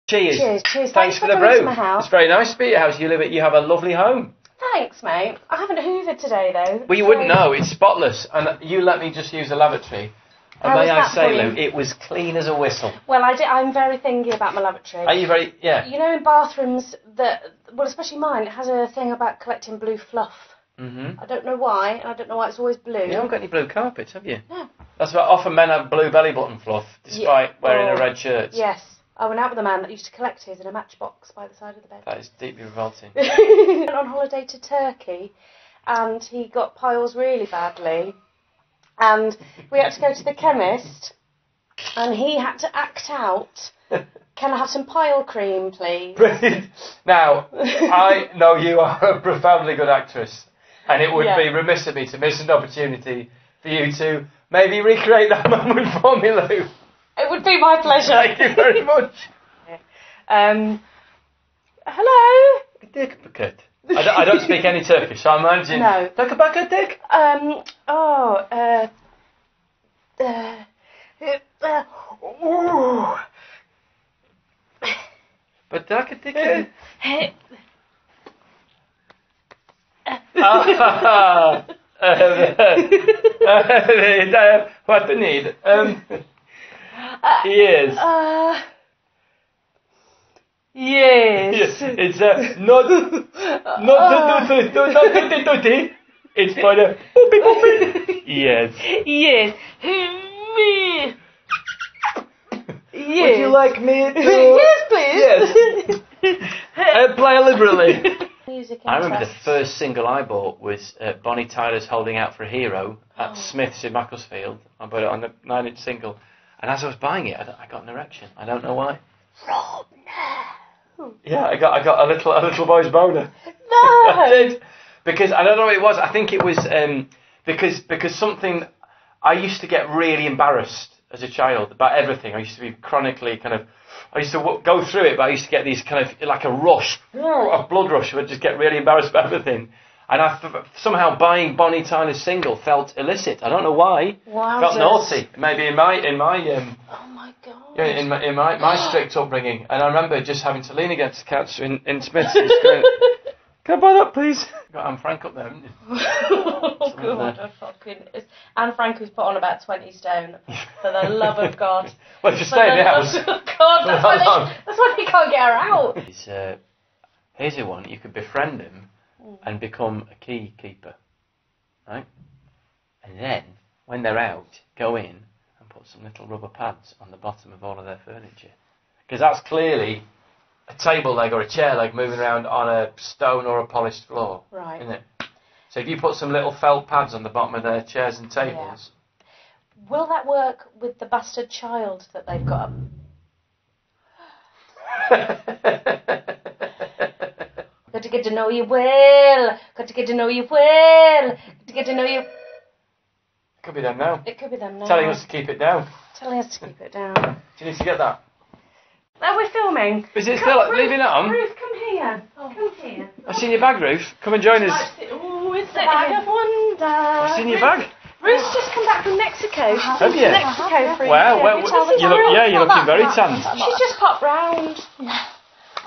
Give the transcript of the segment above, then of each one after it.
Cheers. Cheers, cheers. Thanks for the coming to brew. my house. It's very nice to be at your house. You have a lovely home. Thanks, mate. I haven't hoovered today, though. Well, you wouldn't know. It's spotless. And you let me just use the lavatory. And may I say, Lou, it was clean as a whistle. Well, I'm very thingy about my lavatory. Are you very... Yeah. You know, in bathrooms, well, especially mine, it has a thing about collecting blue fluff. Mm-hmm. I don't know why, and I don't know why it's always blue. You haven't got any blue carpets, have you? No. That's why often men have blue belly button fluff, despite wearing a red shirt. Yes. I went out with a man that used to collect his in a matchbox by the side of the bed. That is deeply revolting. Went on holiday to Turkey, and he got piles really badly, and we had to go to the chemist, and he had to act out. Can I have some pile cream, please? Brilliant. Now, I know you are a profoundly good actress, and it would be remiss of me to miss an opportunity for you to maybe recreate that moment for me, Lou. It would be my pleasure. Thank you very much. Hello? I don't speak any Turkish, so I imagine... No. Dick? But what do you need? Yes. Yes. It's not tutti. It's for the poopy. Yes. Yes. Would you like me to? Yes, please. Yes. Play liberally. Music I remember the first single I bought was Bonnie Tyler's "Holding Out for a Hero" at Smith's in Macclesfield. I bought it on the 9-inch single, and as I was buying it, I got an erection. I don't know why. Rob, no. Yeah, I got a little boy's boner. No. I did, because I don't know what it was. I think it was because something. I used to get really embarrassed as a child about everything. I used to be chronically I used to go through it, but I used to get these kind of like a rush, a blood rush. I would just get really embarrassed about everything. And somehow buying Bonnie Tyler's single felt illicit. I don't know why. Wowzers. Felt naughty. Maybe in my oh my god. Yeah, in my strict upbringing. And I remember just having to lean against the couch in Smith's and going, "Can I buy that, please?" Got Anne Frank up there, haven't you? Oh god, I fucking... Anne Frank was put on about 20 stone. For the love of God. Well, if you stay in the house. God, that's why they can't get her out. Here's a one. You could befriend him and become a key keeper, right? And then, when they're out, go in and put some little rubber pads on the bottom of all of their furniture. Because that's clearly a table leg or a chair leg moving around on a stone or a polished floor. Right. Isn't it? So if you put some little felt pads on the bottom of their chairs and tables... Yeah. Will that work with the bastard child that they've got? Got to get to know you well. Got to get to know you well. Got to get to know you... Could be them now. It could be them now. Telling us to keep it down. Telling us to keep it down. Do you need to get that? Oh, we're filming. Is it still leaving it on? Ruth, come here. Come here. I've seen your bag, Ruth. Come and join us. Oh, it's a bag of wonder. I've seen your bag. Ruth's just come back from Mexico. Have you? Mexico for Wow, you're looking very tanned. She's just popped round. Yeah.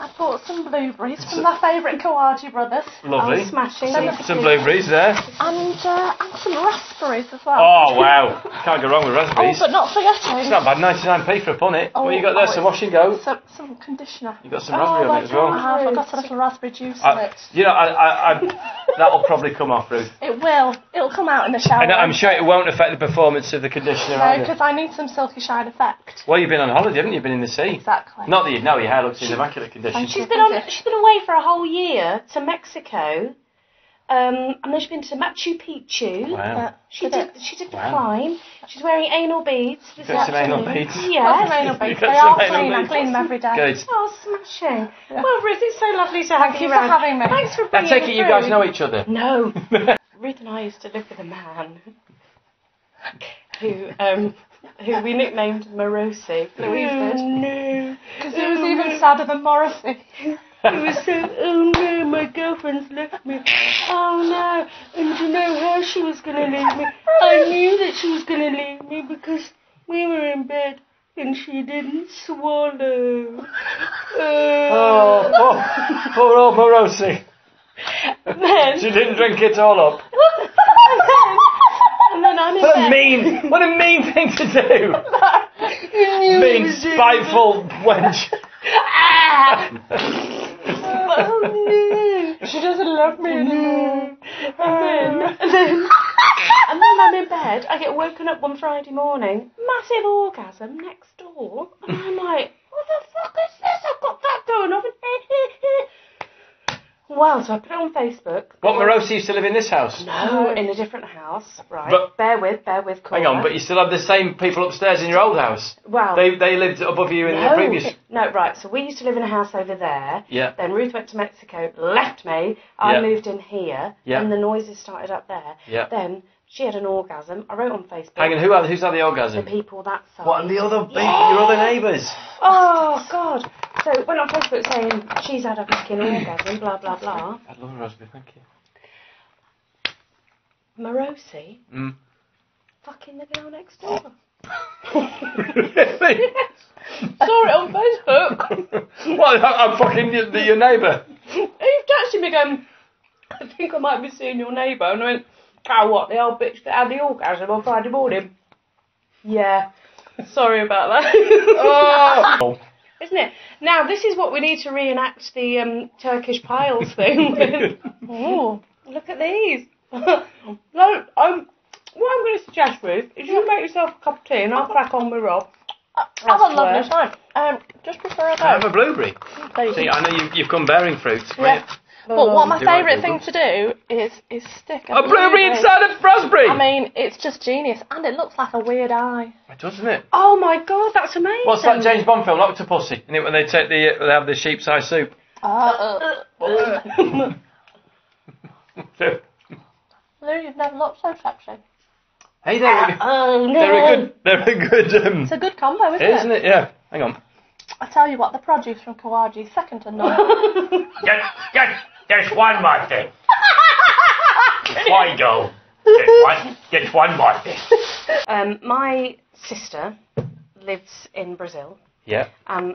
I bought some blueberries from my favourite Kawaji brothers. Lovely. Oh, smashing. Some blueberries there. And some raspberries as well. Oh, wow. Can't go wrong with raspberries. Oh, but not forgetting. It's not bad, 99p for a punnet. Oh, what you got there? Some wash and go? Some conditioner. You got some raspberry on it as well. I have. I've got a little raspberry juice in it. You know, that'll probably come off, Ruth. It will. It'll come out in the shower. And I'm sure it won't affect the performance of the conditioner No, either. because I need some silky shine effect. Well, you've been on holiday, haven't you? You've been in the sea. Exactly. Not that you know, your hair looks in immaculate condition. She's been away for a whole year to Mexico, and then she's been to Machu Picchu. Wow. She did the climb. She's wearing anal beads. Got some anal beads. Yeah, some anal beads. You got They some are anal clean. I beads. clean them every day. Good. Oh, smashing. Yeah. Well, Ruth, it's so lovely to have Thank you you for around. having me. Thanks for I bringing take it you guys know each other. No. Ruth and I used to live with a man who we nicknamed Morosi. Louise did. No. Because it was even sadder than Morrissey. It was so, oh no, my girlfriend's left me. Oh no. And do you know how she was going to leave me? I knew that she was going to leave me because we were in bed and she didn't swallow. Poor old Morosi. Then, She didn't drink it all up. and then I'm in bed. What a mean thing to do. Mean, spiteful wench. She doesn't love me anymore. And then I'm in bed. I get woken up one Friday morning. Massive orgasm next door. And I'm like, what the fuck is this? I've got that going on. Wow, so I put it on Facebook. What, Morosi used to live in this house? No, in a different house. Right. But- bear with, Cora. Hang on, but you still have the same people upstairs in your old house? Wow. They lived above you in the previous... No, right, so we used to live in a house over there. Yeah. Then Ruth went to Mexico, left me. I Yeah. moved in here. Yeah. And the noises started up there. Yeah. Then she had an orgasm. I wrote on Facebook. Hang on, who's had the orgasm? The people that side. What, and the other your other neighbours? Oh, God. So went on Facebook saying she's had a fucking orgasm, blah, blah, blah. I love Rosby, thank you. Morosi, fucking the girl next door. Really? Saw it on Facebook. What, I'm fucking your neighbour? He texted me going, I think I might be seeing your neighbour. And I went, oh, what, the old bitch that had the orgasm on Friday morning? Yeah. Sorry about that. Oh! Isn't it? Now, this is what we need to reenact the Turkish piles thing with. Oh, look at these. No, what I'm going to suggest, Ruth, is you make yourself a cup of tea and I'll crack on with Rob. Have a lovely time. Just before I go. I have a blueberry. There you See, go. I know you've come bearing fruits. Yeah. But what my Do you want favourite to thing to do is stick A blueberry inside a raspberry! I mean, it's just genius, and it looks like a weird eye. Doesn't it? Oh my God, that's amazing. What's that James Bond film, Octopussy? Isn't it when they take they have the sheep's eye soup? Lou, you've never looked so sexy. Hey, they're a good. It's a good combo, Isn't it? Yeah. Hang on. I tell you what, the produce from Kawaji is second to none. Just one more thing. Before you go, just one more thing. My sister lives in Brazil. Yeah. And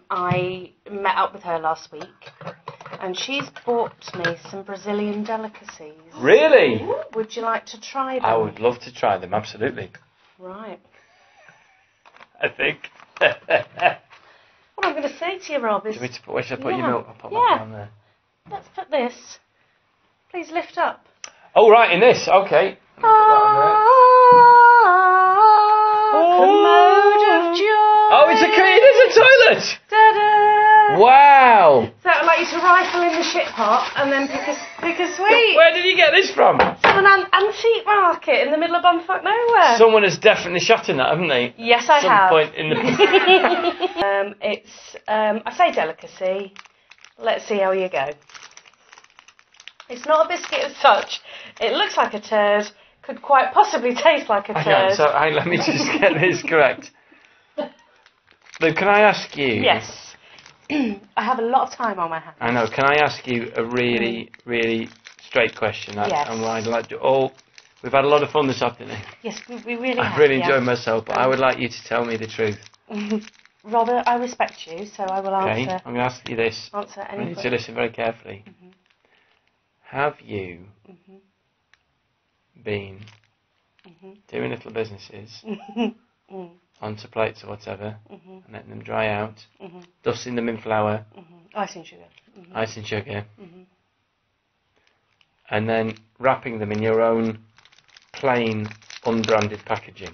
I met up with her last week. And she's bought me some Brazilian delicacies. Really? Would you like to try them? I would love to try them, absolutely. Right. I think. What I'm going to say to you, Rob, is... Where should I put your milk? I'll put my down there. Let's put this. Please lift up. Oh, right, in this. Okay. Commode of joy. Oh, it is a toilet. Da-da. Wow. So I'd like you to rifle in the shit pot and then pick a sweet. Where did you get this from? From an antique market in the middle of bumfuck nowhere. Someone has definitely shot in that, haven't they? Yes, I Some have. point in the... It's, I say delicacy. Let's see how you go. It's not a biscuit as such. It looks like a turd. Could quite possibly taste like a turd. Hang on, so let me just get this correct. Luke, can I ask you... Yes. I have a lot of time on my hands. I know. Can I ask you a really, really straight question? Yes. I'd like to we've had a lot of fun this afternoon. Yes, we really have. I've really enjoyed myself, but I would like you to tell me the truth. Robert, I respect you, so I will Okay, answer. I'm going to ask you this. Answer I any need to listen very carefully. Have you been doing little businesses onto plates or whatever, and letting them dry out, dusting them in flour, Icing sugar. icing sugar, and then wrapping them in your own plain, unbranded packaging,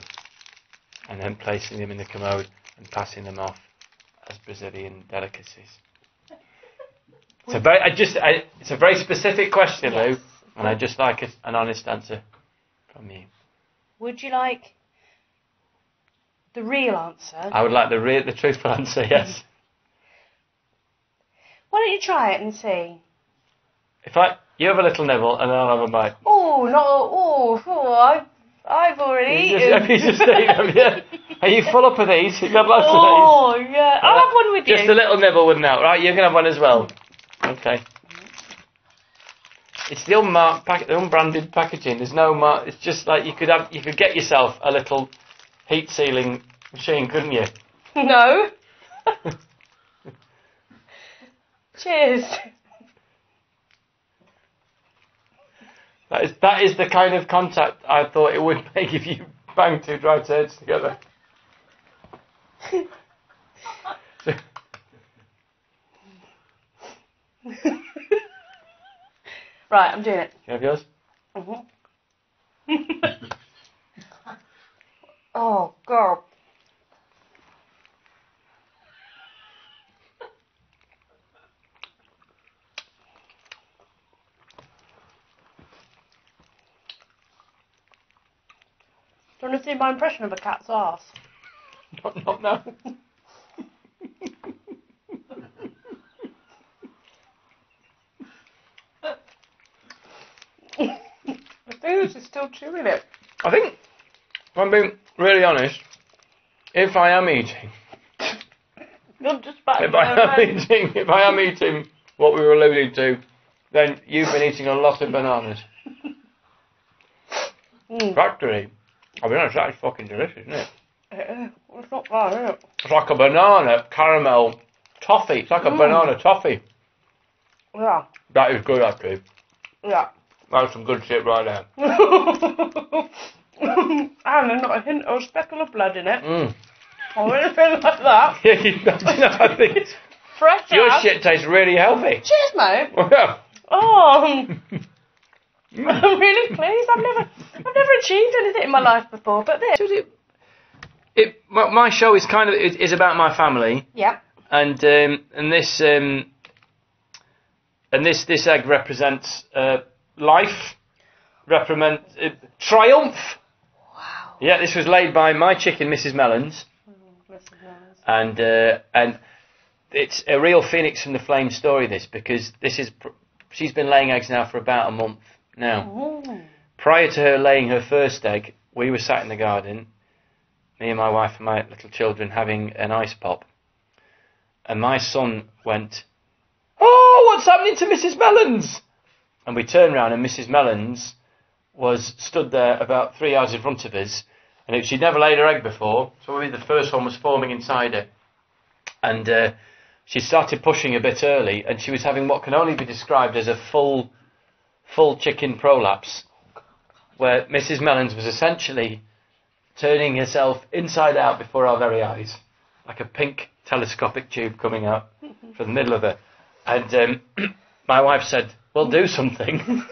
and then placing them in the commode and passing them off as Brazilian delicacies? It's a very specific question, Yes. Lou, and I'd just like an honest answer from you. Would you like the real answer? I would like the truthful answer, yes. Why don't you try it and see? You have a little nibble and then I'll have a bite. I've already eaten. Have you just eaten them, yeah? Are you full up of these? You've got lots of these? Oh, yeah. I'll have one with you. Just a little nibble wouldn't help, right? You can have one as well. Okay. It's the the unbranded packaging. There's no mark. It's just like you could get yourself a little heat sealing machine, couldn't you? No. Cheers. That is the kind of contact I thought it would make if you bang two dry turds together. Right, I'm doing it. Can I have yours? Oh, God. Do you want to see my impression of a cat's arse? Not now. I think this is still chewing it. I think, if I'm being really honest, if I am eating, if I am eating what we were alluding to, then you've been eating a lot of bananas. Factory. I'll be honest, that is fucking delicious, isn't it? It's not bad, is it? It's like a banana caramel toffee. It's like a banana toffee. Yeah. That is good, actually. Yeah. That's some good shit right there. And there's not a hint or a speckle of blood in it. Or anything like that. Yeah, I think Fresh your out. shit tastes really healthy. Cheers, mate. Yeah. Oh. I'm really pleased. I've never achieved anything in my life before, but this. My show is kind of is about my family. Yeah. And this egg represents life, triumph. Wow. Yeah, this was laid by my chicken, Mrs. Mellons. And it's a real phoenix from the flame story. This because she's been laying eggs now for about a month now. Prior to her laying her first egg, we were sat in the garden, me and my wife and my little children having an ice pop, and my son went, "Oh, what's happening to Mrs. Mellons?" And we turned round and Mrs. Mellons was stood there about 3 yards in front of us, and she'd never laid her egg before, so maybe the first one was forming inside her. And she started pushing a bit early, and she was having what can only be described as a full chicken prolapse, where Mrs. Mellons was essentially turning herself inside out before our very eyes, like a pink telescopic tube coming out from the middle of her. And my wife said, "Well, do something."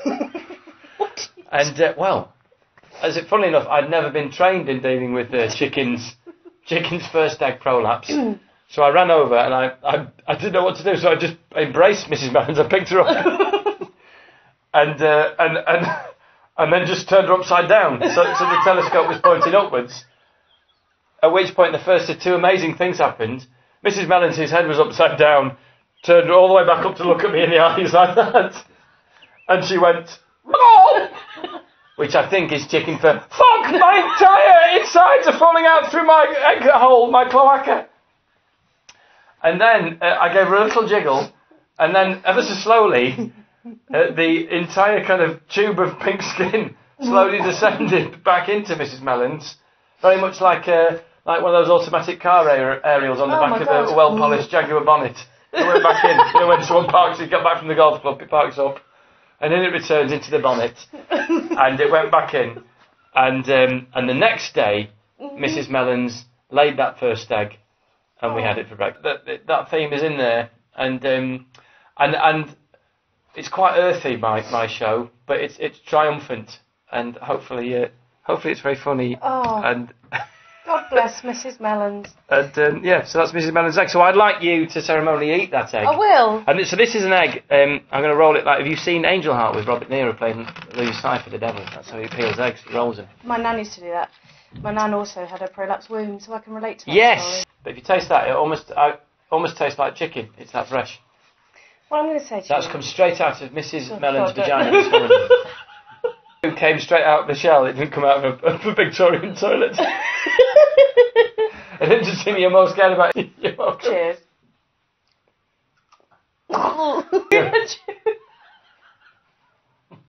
And well, funnily enough, I'd never been trained in dealing with chicken's first egg prolapse. So I ran over and I didn't know what to do, so I just embraced Mrs. Mellons. I picked her up and then just turned her upside down, so the telescope was pointing upwards. At which point the first of two amazing things happened. Mrs. Mellons, whose head was upside down, turned all the way back up to look at me in the eyes like that, and she went, "Oh!" Which I think is chicken for "Fuck, my entire insides are falling out through my egg hole, my cloaca." And then I gave her a little jiggle, and then ever so slowly, the entire kind of tube of pink skin slowly descended back into Mrs. Mellons, very much like one of those automatic car aerials on the back of a well-polished Jaguar bonnet. It went back in. When someone parks, you get back from the golf club, it parks up, and then it returns into the bonnet, and it went back in. And the next day, Mrs. Mellons laid that first egg, and we had it for breakfast. That theme is in there, and it's quite earthy, my show, but it's triumphant, and hopefully it's very funny. Oh. And God bless Mrs. Mellons. And yeah, so that's Mrs. Mellons' egg. So I'd like you to ceremonially eat that egg. I will. And so this is an egg. I'm going to roll it like. Have you seen Angel Heart with Robert Nero playing Louis Cypher the devil? That's how he peels eggs. He rolls them. My nan used to do that. My nan also had a prolapse wound, so I can relate to that. Yes. Story. But if you taste that, it almost tastes like chicken. It's that fresh. Well, I'm going to say to That's you. come straight out of Mrs. Mellons' vagina this morning. It came straight out of the shell. It didn't come out of a Victorian toilet. And interestingly, you're more scared about. You're welcome. Cheers.